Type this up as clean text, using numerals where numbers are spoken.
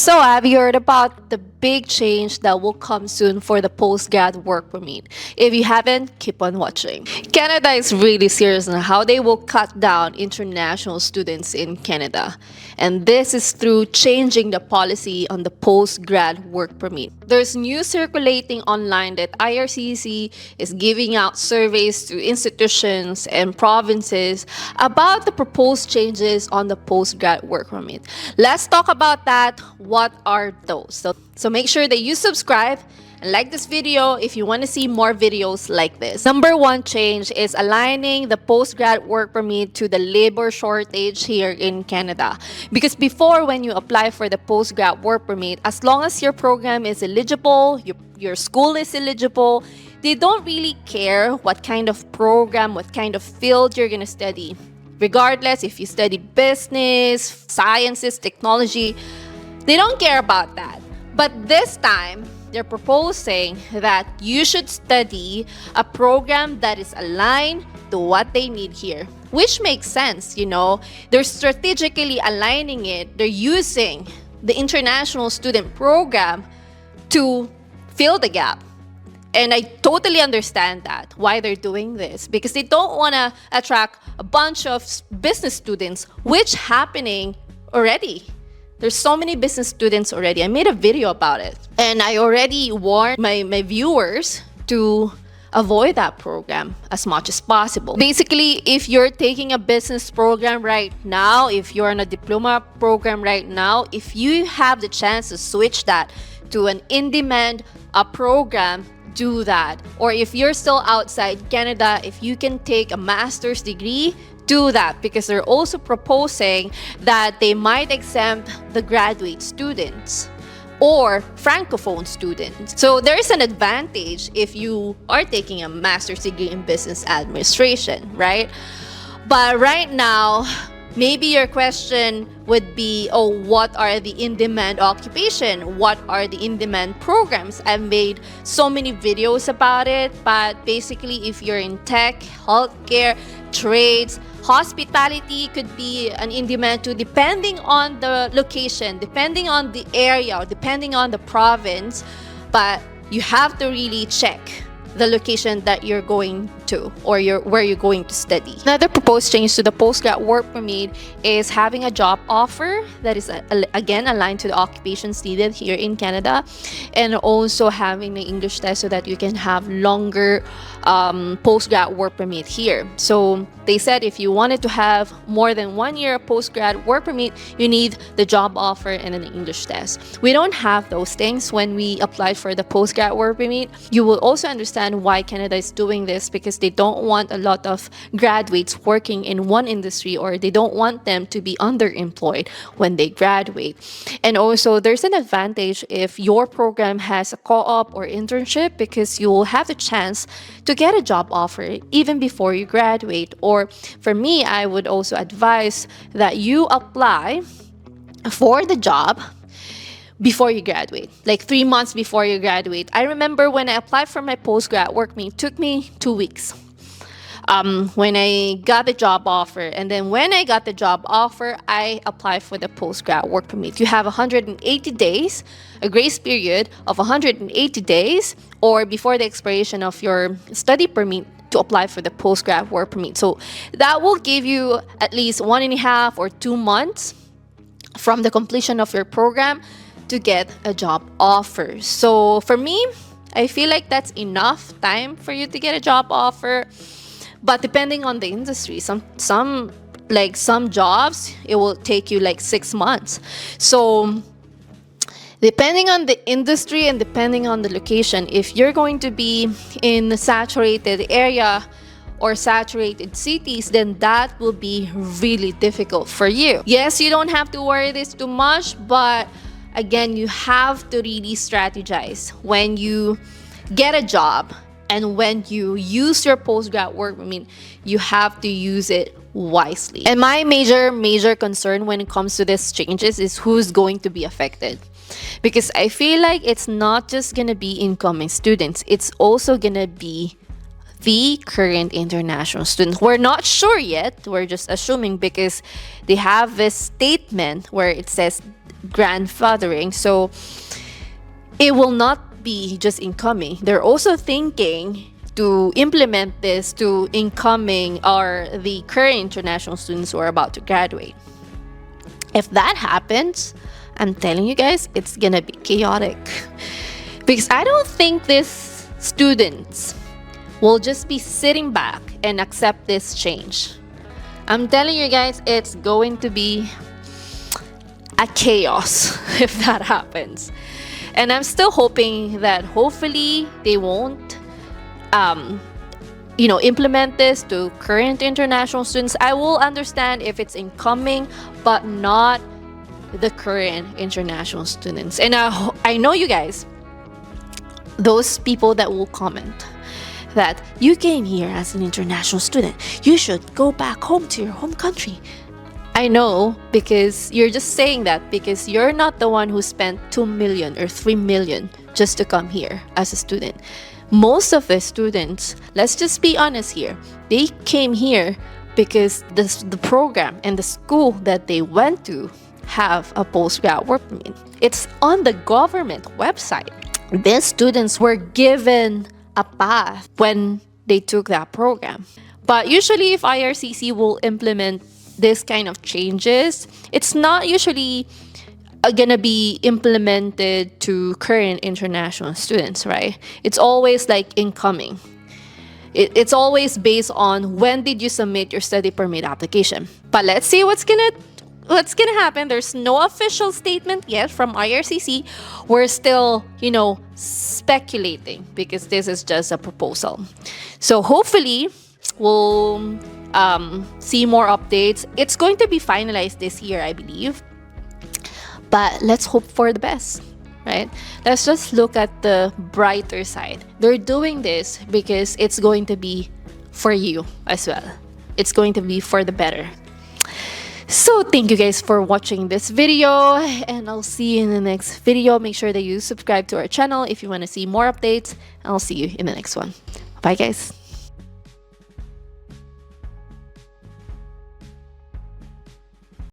So, have you heard about the big change that will come soon for the postgrad work permit? If you haven't, keep on watching. Canada is really serious on how they will cut down international students in Canada. And this is through changing the policy on the postgrad work permit. There's news circulating online that IRCC is giving out surveys to institutions and provinces about the proposed changes on the postgrad work permit. Let's talk about that. What are those? So make sure that you subscribe and like this video if you want to see more videos like this. Number one change is aligning the postgrad work permit to the labor shortage here in Canada. Because before, when you apply for the postgrad work permit, as long as your program is eligible, your school is eligible, they don't really care what kind of program, what kind of field you're going to study. Regardless if you study business, sciences, technology, they don't care about that. But this time, they're proposing that you should study a program that is aligned to what they need here, which makes sense, you know. They're strategically aligning it. They're using the international student program to fill the gap. And I totally understand that, why they're doing this, because they don't want to attract a bunch of business students, which happening already. There's so many business students already. I made a video about it. And I already warned my viewers to avoid that program as much as possible. Basically, if you're taking a business program right now, if you're in a diploma program right now, if you have the chance to switch that to an in-demand program, do that. Or if you're still outside Canada, if you can take a master's degree, do that, because they're also proposing that they might exempt the graduate students or francophone students. So there is an advantage if you are taking a master's degree in business administration, right? But right now, maybe your question would be, oh, what are the in-demand occupation? What are the in-demand programs? I've made so many videos about it, but basically if you're in tech, healthcare, trades, hospitality could be an in-demand too, depending on the location, depending on the area, or depending on the province. But you have to really check the location that you're going to, or where you're going to study. Another proposed change to the postgrad work permit is having a job offer that is again aligned to the occupations needed here in Canada, and also having the English test so that you can have longer postgrad work permit here. So they said if you wanted to have more than 1 year postgrad work permit, you need the job offer and an English test. We don't have those things when we applied for the postgrad work permit. You will also understand why Canada is doing this, because they don't want a lot of graduates working in one industry, or they don't want them to be underemployed when they graduate. And also there's an advantage if your program has a co-op or internship, because you will have the chance to get a job offer even before you graduate. Or for me, I would also advise that you apply for the job before you graduate, like 3 months before you graduate. I remember when I applied for my postgrad work permit, it took me 2 weeks. When I got the job offer, and then when I got the job offer, I applied for the postgrad work permit. You have 180 days, a grace period of 180 days, or before the expiration of your study permit, to apply for the postgrad work permit. So that will give you at least 1.5 or 2 months from the completion of your program to get a job offer. So for me, I feel like that's enough time for you to get a job offer. But depending on the industry, some jobs, it will take you like 6 months. So depending on the industry and depending on the location, if you're going to be in a saturated area or saturated cities, then that will be really difficult for you. Yes, you don't have to worry this too much, but again, you have to really strategize when you get a job. And when you use your postgrad work permit, you have to use it wisely. And my major concern when it comes to these changes is who's going to be affected. Because I feel like it's not just going to be incoming students. It's also going to be the current international students. We're not sure yet. We're just assuming, because they have this statement where it says grandfathering. So it will not be just incoming. They're also thinking to implement this to incoming or the current international students who are about to graduate. If that happens, I'm telling you guys, it's gonna be chaotic. Because I don't think these students will just be sitting back and accept this change. I'm telling you guys, it's going to be a chaos if that happens. And I'm still hoping that hopefully they won't implement this to current international students. I will understand if it's incoming, but not the current international students. And I know you guys, those people that will comment that you came here as an international student, you should go back home to your home country. I know, because you're just saying that because you're not the one who spent 2 million or 3 million just to come here as a student. Most of the students, let's just be honest here, they came here because the program and the school that they went to have a postgrad work permit. It's on the government website. These students were given a path when they took that program. But usually if IRCC will implement this kind of changes, it's not usually gonna be implemented to current international students, right? It's always like incoming. It's always based on when did you submit your study permit application. But let's see what's gonna happen. There's no official statement yet from IRCC. We're still, speculating because this is just a proposal. So hopefully we'll see more updates. It's going to be finalized this year, I believe. But let's hope for the best, right? Let's just look at the brighter side. They're doing this because it's going to be for you as well. It's going to be for the better. So thank you guys for watching this video, and I'll see you in the next video. Make sure that you subscribe to our channel if you want to see more updates, and I'll see you in the next one. Bye guys.